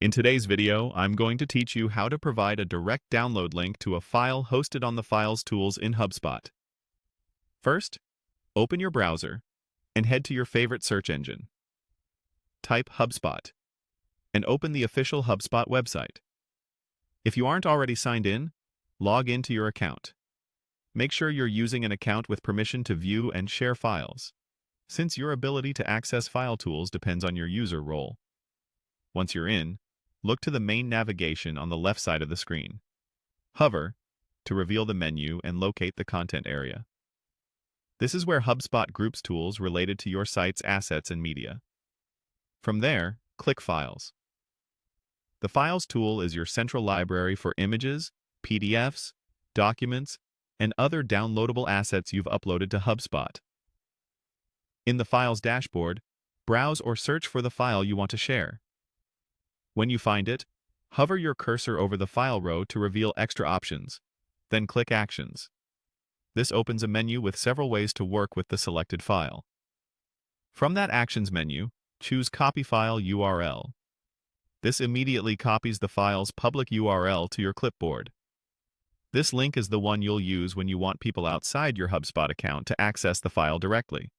In today's video, I'm going to teach you how to provide a direct download link to a file hosted on the Files tools in HubSpot. First, open your browser and head to your favorite search engine. Type HubSpot and open the official HubSpot website. If you aren't already signed in, log into your account. Make sure you're using an account with permission to view and share files, since your ability to access file tools depends on your user role. Once you're in, look to the main navigation on the left side of the screen. Hover to reveal the menu and locate the content area. This is where HubSpot groups tools related to your site's assets and media. From there, click Files. The Files tool is your central library for images, PDFs, documents, and other downloadable assets you've uploaded to HubSpot. In the Files dashboard, browse or search for the file you want to share. When you find it, hover your cursor over the file row to reveal extra options, then click Actions. This opens a menu with several ways to work with the selected file. From that Actions menu, choose Copy File URL. This immediately copies the file's public URL to your clipboard. This link is the one you'll use when you want people outside your HubSpot account to access the file directly.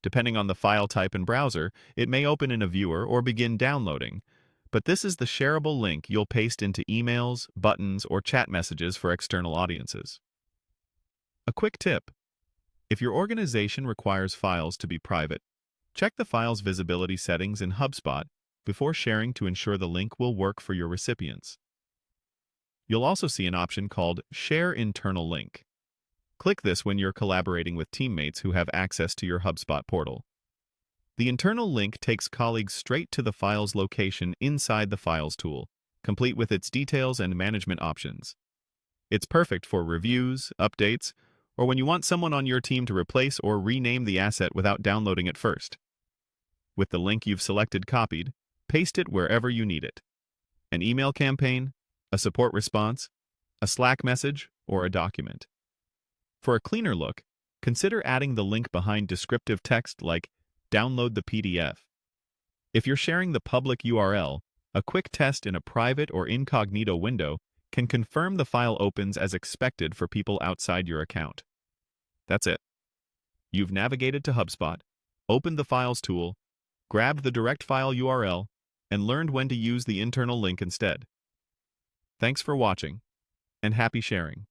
Depending on the file type and browser, it may open in a viewer or begin downloading, but this is the shareable link you'll paste into emails, buttons, or chat messages for external audiences. A quick tip: if your organization requires files to be private, check the file's visibility settings in HubSpot before sharing to ensure the link will work for your recipients. You'll also see an option called Share Internal Link. Click this when you're collaborating with teammates who have access to your HubSpot portal. The internal link takes colleagues straight to the file's location inside the Files tool, complete with its details and management options. It's perfect for reviews, updates, or when you want someone on your team to replace or rename the asset without downloading it first. With the link you've selected copied, paste it wherever you need it. An email campaign, a support response, a Slack message, or a document. For a cleaner look, consider adding the link behind descriptive text like "Download the PDF." If you're sharing the public URL, a quick test in a private or incognito window can confirm the file opens as expected for people outside your account. That's it. You've navigated to HubSpot, opened the Files tool, grabbed the direct file URL, and learned when to use the internal link instead. Thanks for watching, and happy sharing.